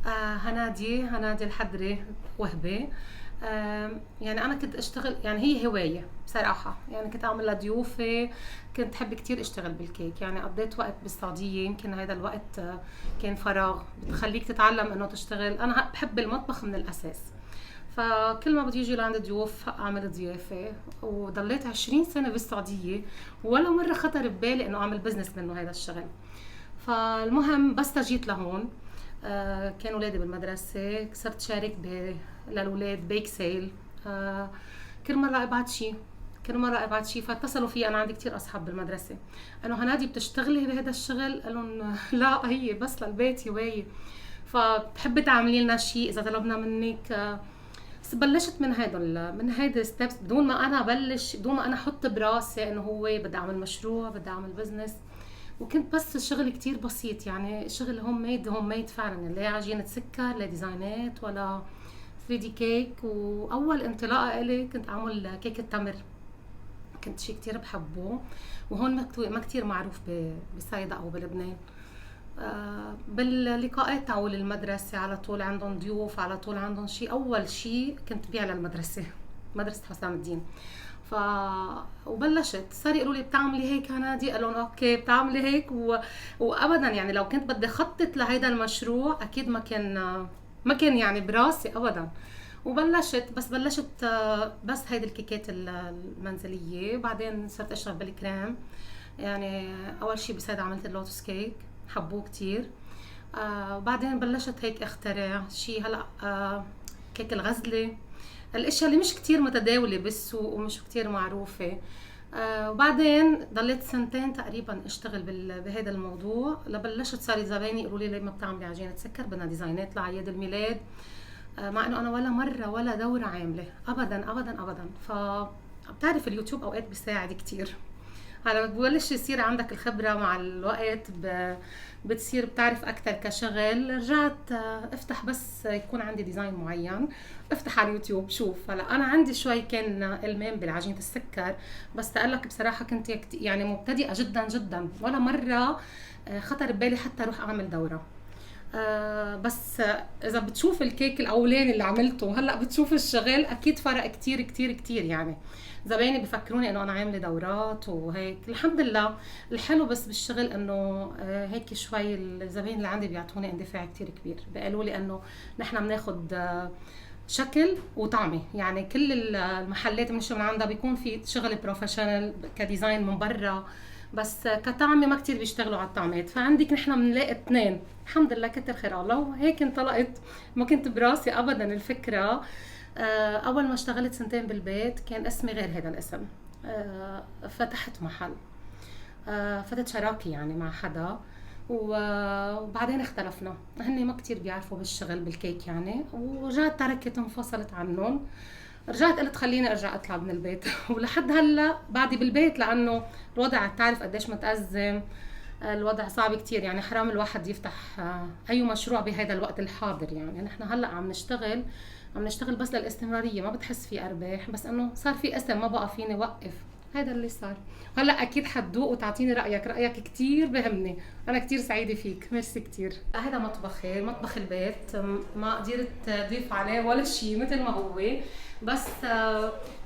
هنادي الحدري وهبة. يعني أنا كنت أشتغل، يعني هي هواية بصراحة، يعني كنت أعمل لضيوفي. كنت أحب كتير أشتغل بالكيك، يعني قضيت وقت بالسعودية، يمكن هذا الوقت كان فراغ بتخليك تتعلم إنه تشتغل. أنا بحب المطبخ من الأساس، فكل ما بدي يجي لعند ضيوف أعمل ضيافة. وضليت 20 سنة بالسعودية، ولا مرة خطر ببالي إنه أعمل بزنس منه هذا الشغل. فالمهم بس جيت لهون، كانوا ولادي بالمدرسة، صرت شارك للولاد بيك سيل. آه كل مرة ابعت شي فاتصلوا في، انا عندي كتير اصحاب بالمدرسة، انه هنادي بتشتغلي بهذا الشغل؟ قالوا لا، هي بس للبيت هواية. فبتحبي تعملي لنا شيء اذا طلبنا منك؟ بس بلشت من هيدا ستيبس، بدون ما انا احط براسي انه هو بدي اعمل مشروع، بدي اعمل بزنس. وكنت بس الشغل كتير بسيط، يعني شغل هوم ميد فعلا، لا عجينة سكر لا ديزاينات ولا 3 دي كيك. واول انطلاقه الي كنت اعمل كيك التمر، كنت شيء كتير بحبه، وهون ما كتير معروف بصيدا او بلبنان. باللقاءات تاعول المدرسة على طول عندهم ضيوف، على طول عندهم شيء. أول شيء كنت بيع للمدرسة، مدرسة حسام الدين. ف وبلشت صار يقولوا لي بتعملي هيك هنادي؟ قال لهم اوكي بتعملي هيك وابدا يعني لو كنت بدي خطط لهيدا المشروع اكيد ما كان يعني براسي ابدا. بلشت بس هيدي الكيكات المنزليه. بعدين صرت اشتغل بالكريم، يعني اول شيء بصيدا عملت اللوتس كيك، حبوه كتير. وبعدين بلشت هيك اخترع شيء هلا، كيك الغزله، الاشياء اللي مش كتير متداولة بالسوق ومش كتير معروفة. وبعدين ضليت سنتين تقريبا اشتغل بهذا الموضوع، لبلشت صار زبايني يقولوا لي ليه ما بتعملي عجينة سكر، بدنا ديزاينات لعياد الميلاد. مع انه انا ولا مرة ولا دورة عاملة ابدا ابدا ابدا. بتعرف اليوتيوب اوقات بيساعد كتير، هلا ببلش يصير عندك الخبرة مع الوقت، بتصير بتعرف أكتر كشغل. رجعت افتح بس يكون عندي ديزاين معين، افتح على اليوتيوب شوف. هلا أنا عندي شوي كان إلمام بالعجينة السكر، بس تقلك بصراحة كنت يعني مبتدئة جدا جدا، ولا مرة خطر ببالي حتى أروح أعمل دورة. بس إذا بتشوف الكيك الأولاني اللي عملته هلأ بتشوف الشغل، أكيد فرق كتير كتير كتير. يعني زبايني بفكروني انه انا عامله دورات وهيك، الحمد لله. الحلو بس بالشغل انه هيك شوي الزباين اللي عندي بيعطوني اندفاع كتير كبير، بيقولوا لي انه نحن بناخد شكل وطعمه. يعني كل المحلات بنشتري من عندها بيكون في شغل بروفيشنال كديزاين من برا، بس كطعمه ما كتير بيشتغلوا على الطعمات. فعندك نحن بنلاقي اثنين، الحمد لله كتر خير الله. وهيك انطلقت، ما كنت براسي ابدا الفكره. اول ما اشتغلت سنتين بالبيت كان اسمي غير هذا الاسم. فتحت محل، فتت شراكة يعني مع حدا. وبعدين اختلفنا، هن ما كتير بيعرفوا بالشغل بالكيك يعني، ورجعت تركت انفصلت عنهم. رجعت قلت خليني ارجع اطلع من البيت ولحد هلا بعدي بالبيت، لانه الوضع تعرف قديش متأزم. الوضع صعب كتير، يعني حرام الواحد يفتح اي مشروع بهذا الوقت الحاضر. يعني نحن هلا عم نشتغل بس للاستمرارية، ما بتحس في ارباح، بس انه صار في اسم ما بقى فيني وقف. هذا اللي صار. هلا اكيد حتدوق وتعطيني رايك كتير بهمني. انا كتير سعيده فيك، ميرسي كتير. هذا مطبخي، مطبخ البيت، ما قدرت اضيف عليه ولا شيء مثل ما هو. بس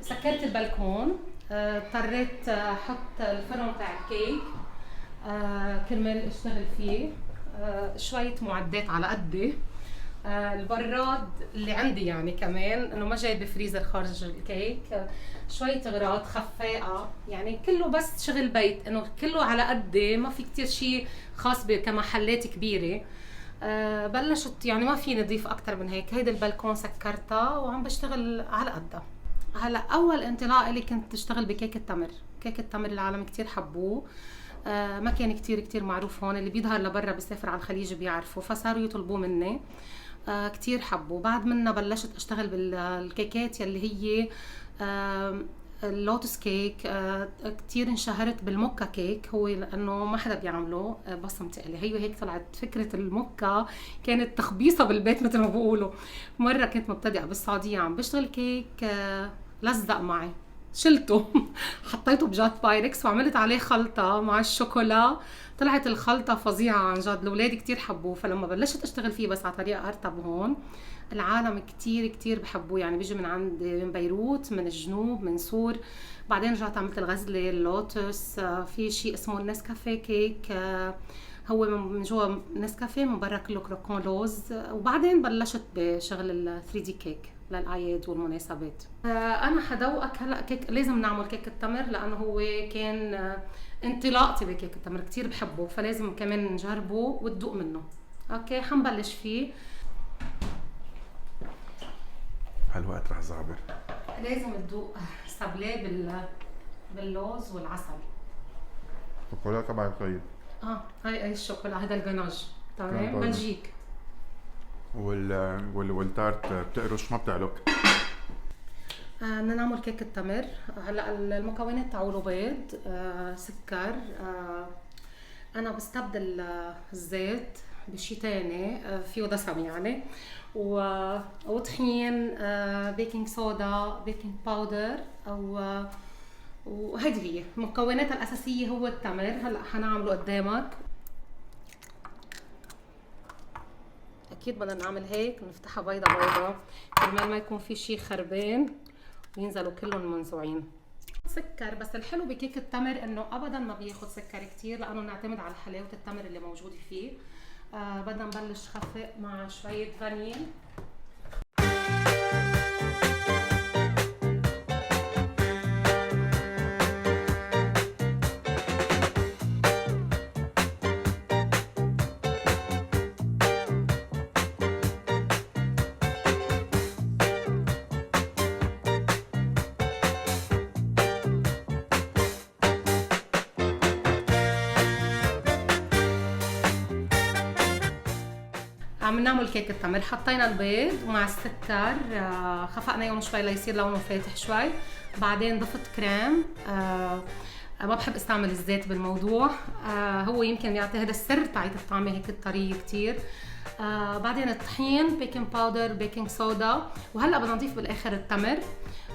سكرت البلكون، اضطريت احط الفرن تاع الكيك كرمال اشتغل فيه. شويه معدات على قدي. البراد اللي عندي يعني كمان انه ما جايب فريزر خارج الكيك. شوية اغراض خفاقة، يعني كله بس شغل بيت، انه كله على قدي، ما في كتير شيء خاص كمحلات كبيرة. بلشت يعني ما في نضيف اكتر من هيك. هيدا البلكون سكرتها وعم بشتغل على قدها. هلا اول انطلاق لي كنت اشتغل بكيك التمر. كيك التمر العالم كتير حبوه. ما كان كتير كتير معروف هون، اللي بيظهر لبرا بيسافر على الخليج بيعرفوا، فصاروا يطلبوه مني. كتير حبوا. بعد منها بلشت اشتغل بالكيكات يلي هي اللوتس كيك. كتير انشهرت بالموكا كيك، هو لانه ما حدا بيعمله، بصمتي الي هي هيك طلعت فكره الموكا. كانت تخبيصه بالبيت مثل ما بقولوا. مره كنت مبتدئه بالسعوديه عم بشتغل كيك، لزق معي شلته حطيته بجات بايركس وعملت عليه خلطة مع الشوكولا. طلعت الخلطة فظيعة عن جد، الأولاد كتير حبوه. فلما بلشت أشتغل فيه بس على طريقة أرتب هون، العالم كتير كتير بحبوه. يعني بيجي من بيروت، من الجنوب، من سور. بعدين رجعت عملت الغزلة، اللوتس، في شيء اسمه النسكافيه كيك، هو من جوا نسكافيه، من برا كله كروكون لوز. وبعدين بلشت بشغل ال 3 دي كيك للاعياد والمناسبات. انا حدوقك هلا كيك، لازم نعمل كيك التمر لانه هو كان انطلاقتي بكيك التمر، كتير بحبه، فلازم كمان نجربه وتدوق منه. اوكي حنبلش فيه. هالوقت رح زعبر. لازم تدوق سابليه باللوز والعسل. الشوكولا تبعي طيب. هاي الشوكولا، هذا الجناج تمام بلجيك. والتارت بتقرش ما بتعلق. بدنا نعمل كيك التمر. هلا المكونات تاعوله بيض، سكر، انا بستبدل الزيت بشي تاني فيه دسم يعني، وطحين، بيكنج صودا، بيكنج باودر، وهيدي هي المكونات الاساسيه. هو التمر هلا حنعمله قدامك. اكيد بدنا نعمل هيك، نفتحها بيضه بيضه كرمال ما يكون في شي خربان وينزلوا كلهم منزوعين. سكر، بس الحلو بكيك التمر انه ابدا ما بياخد سكر كتير لانه نعتمد على حلاوه التمر اللي موجوده فيه. بدنا نبلش خفق مع شويه فانيل. عم نعمل كيك التمر، حطينا البيض ومع السكر، خفقناهم شوي ليصير لونه فاتح شوي. بعدين ضفت كريم، ما بحب استعمل الزيت بالموضوع، هو يمكن يعطي هذا السر تاعت الطعمه هيك الطريه كتير. بعدين الطحين، بيكنج باودر، بيكنج صودا، وهلا بدنا نضيف بالاخر التمر.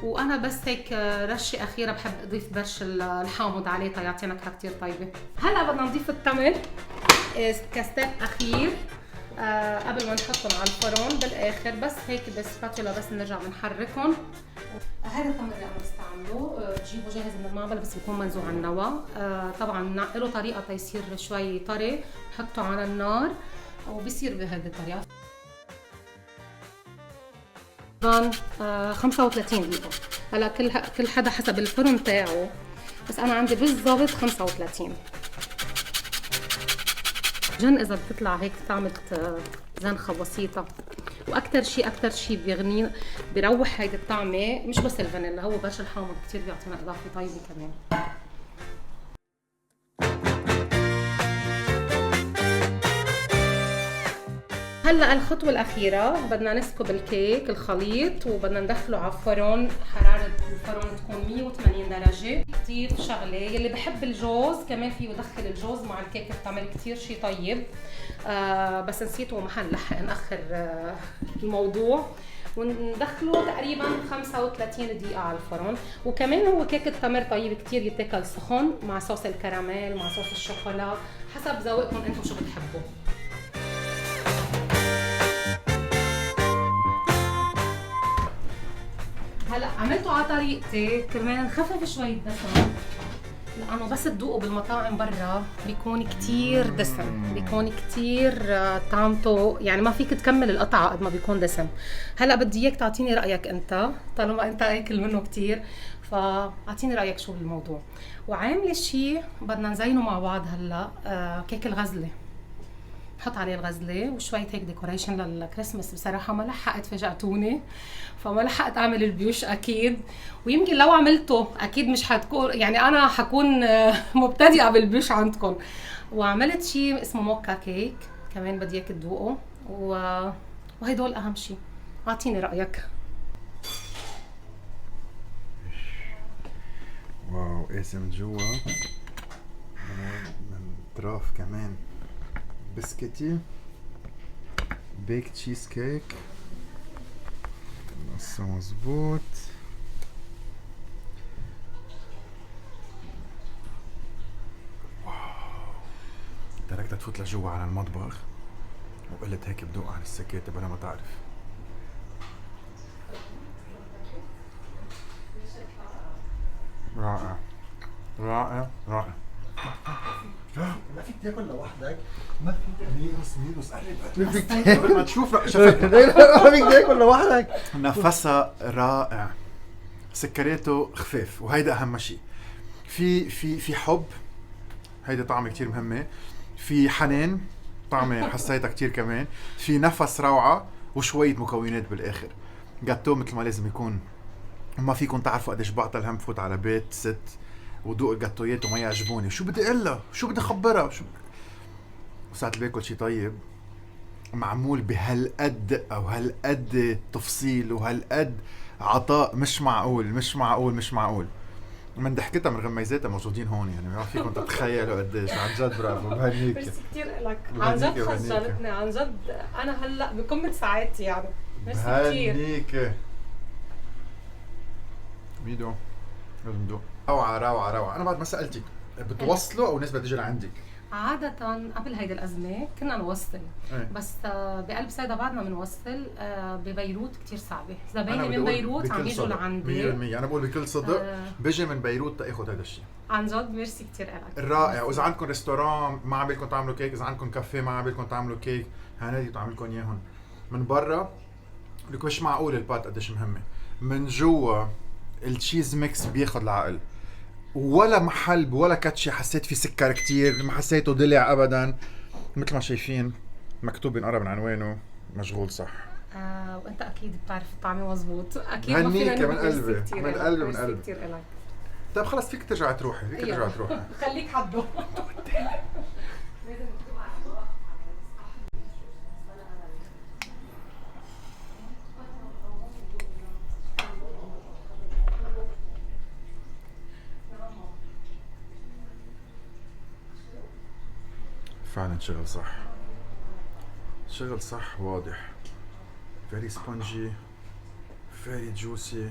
وانا بس هيك رشه اخيره بحب اضيف برش الحامض عليه تيعطي نكهه كتير طيبه. هلا بدنا نضيف التمر كستيب اخير قبل ما نحطهم على الفرن بالاخر، بس هيك بالسباتولا بس نرجع بنحركهم. هذا التمر اللي انا بستعمله بجيبه جاهز من المعمل بس بيكون منزوع على النوى. طبعا له طريقه تيصير شوي طري، بحطه على النار وبصير بهذه الطريقه. 35 دقيقه. هلا كل حدا حسب الفرن تاعه، بس انا عندي بالضبط 35. جن اذا بتطلع هيك طعمة زنخة بسيطة. واكثر شيء بيغني بيروح هيدي الطعمة مش بس الفانيلا، هو برش الحامض كثير بيعطينا اضافة طيبة كمان. هلا الخطوة الأخيرة، بدنا نسكب الكيك الخليط وبدنا ندخله على فرن. حرارة الفرن تكون 180 درجة. كتير شغلة يلي بحب الجوز كمان فيه يدخل الجوز مع الكيك التمر، كتير شي طيب. بس نسيت وما حنلحق نأخر الموضوع. وندخله تقريبا 35 دقيقة على الفرن. وكمان هو كيك التمر طيب كتير يتاكل سخن مع صوص الكراميل، مع صوص الشوكولا، حسب ذوقكم انتم شو بتحبوا. هلا عملته على طريقتي كرمال نخفف شوي الدسم، لانه بس تذوقوا بالمطاعم برا بيكون كتير دسم، بيكون كتير طعمته يعني ما فيك تكمل القطعه قد ما بيكون دسم. هلا بدي اياك تعطيني رايك انت، طالما انت اكل منه كتير، فاعطيني رايك شو بالموضوع. وعامله شيء بدنا نزينه مع بعض هلا، كيك الغزله. بحط عليه الغزله وشويه هيك ديكوريشن للكريسماس. بصراحه ما لحقت، فاجأتوني، فما لحقت اعمل البيوش اكيد. ويمكن لو عملته اكيد مش حتكون يعني انا حكون مبتدئه بالبيوش عندكم. وعملت شيء اسمه موكا كيك كمان بدي اياك تذوقه، وهدول اهم شيء. اعطيني رايك. واو قاسم جوا من اطراف كمان بسكتي، بيك تشيز كيك نصه مظبوط. تفوت لجوا على المطبخ وقلت هيك بدوق على السكاتة بلا ما تعرف. رائع رائع رائع. ما فيك تاكل لوحدك، ما فيك ميدوس قرب ما فيك تاكل ما تشوف شفت ما فيك تاكل لوحدك. نفسها رائع، سكرياته خفيف وهيدا اهم شيء. في حب، هيدا طعمه كتير مهمة. في حنان، طعمه حسيتها كتير كمان. في نفس روعة وشوية مكونات بالاخر. جاتو مثل ما لازم يكون. ما فيكم تعرفوا قديش بعطل هم فوت على بيت ست ودوق الجاتويات وما يعجبوني، شو بدي اقلها، شو بدي اخبرها، وساعة باكل شي طيب معمول بهالقد او هالقد تفصيل وهالقد عطاء، مش معقول مش معقول مش معقول. من ضحكتها من غميزاتها موجودين هون، يعني ما فيكم تتخيلوا قديش. عن جد برافو، بهنيك. ميرسي كتير لك، عن جد خجلتني، عن جد انا هلا بقمة سعادتي يعني. ميرسي كتير. بهنيك ميدو، لازم ندوق. روعة روعة روعة. أنا بعد ما سألتك بتوصلوا أو ناس بتجي لعندك؟ عادة قبل هيدي الأزمة كنا نوصل، ايه. بس بقلب سيدا بعدنا بنوصل. ببيروت كتير صعبة، أنا زبايني بدي من أقول بيروت بكل عم يجوا صدق، لعندي 100%. أنا بقول بكل صدق بيجي من بيروت تاخذ هذا الشيء. عن جد. ميرسي كتير لك. رائع. وإذا عندكم ريستوران ما عم بالكم تعملوا كيك، إذا عندكم كافيه ما عم بالكم تعملوا كيك، هنادي تعمل لكم إياهم من برا. لك مش معقول البات قديش مهمة. من جوا التشيز ميكس بياخذ العقل، ولا محل ولا كاتشي حسيت فيه سكر كتير، ما حسيته دلع ابدا. مثل ما شايفين مكتوب بنقرا من عنوانه مشغول صح. وانت اكيد بتعرف الطعمه مزبوط، اكيد ما هنيك فينا من قلبي، من قلبي من قلبي. كثير لك. طيب خلص فيك ترجع تروحي، فيك ترجع تروحي. خليك حده. فعلا شغل صح، شغل صح واضح. very spongy very juicy.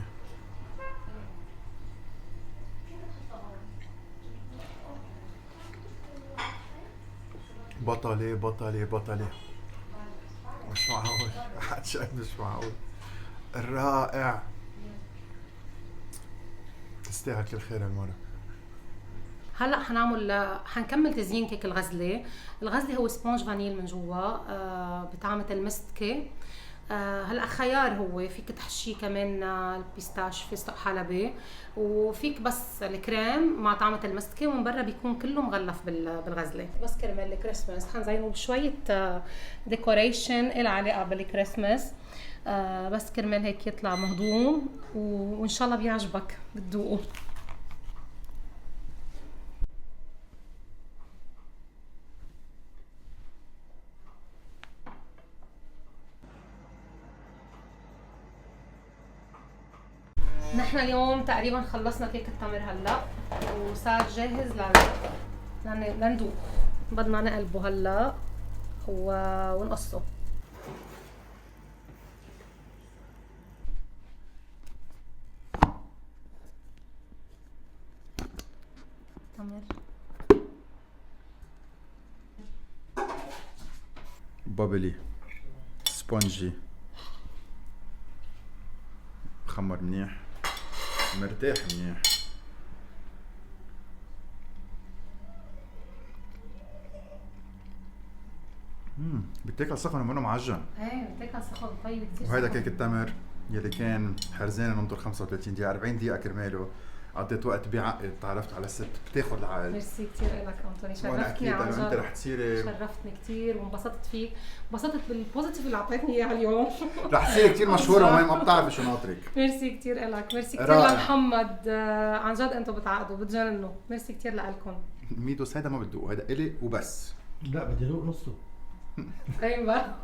بطلة بطلة بطلة، مش معقول. عن جد مش معقول. رائع، تستاهل كل خير هالمرة. هلا حنكمل تزيين كيك الغزله. الغزله هو سبونج فانيل من جوا بطعمه المستكه. هلا خيار، هو فيك تحشيه كمان البيستاش فستق حلبي، وفيك بس الكريم مع طعمه المستكه، ومن برا بيكون كله مغلف بالغزله. بس كرمال الكريسماس حنزينه بشويه ديكوريشن إلى علاقه بالكريسماس، بس كرمال هيك يطلع مهضوم، وان شاء الله بيعجبك بتذوقه. نحن اليوم تقريبا خلصنا كيك التمر هلا، وصار جاهز لندوق. بدنا نقلبه هلا ونقصه. تمر بابلي سبونجي، خمر منيح، مرتاح منيح. بتاكل سخن ومنه معجن. ايه بتاكل سخن طيب كثير. وهيدا كيك التمر يلي كان حرزان ننطر 35 دقيقة 40 دقيقة كرماله. قضيت وقت بعقد، تعرفت على ست بتاخذ العقل. ميرسي كثير لك انطوني، وانا شرفتني اكيد عن لانه انت جد. رح تصيري، شرفتني كثير وانبسطت فيك، انبسطت بالبوزيتيف اللي اعطيتني اياه اليوم. رح تصيري كثير مشهورة وهي ما بتعرفي شو ناطرك. ميرسي كثير لك، ميرسي كثير رائع. لمحمد. عن جد انتم بتعقدوا بتجننوا. ميرسي كثير لكم. ميدوس هيدا ما بدوق، هيدا الي وبس. لا بدي ادوق نصه. ايوه.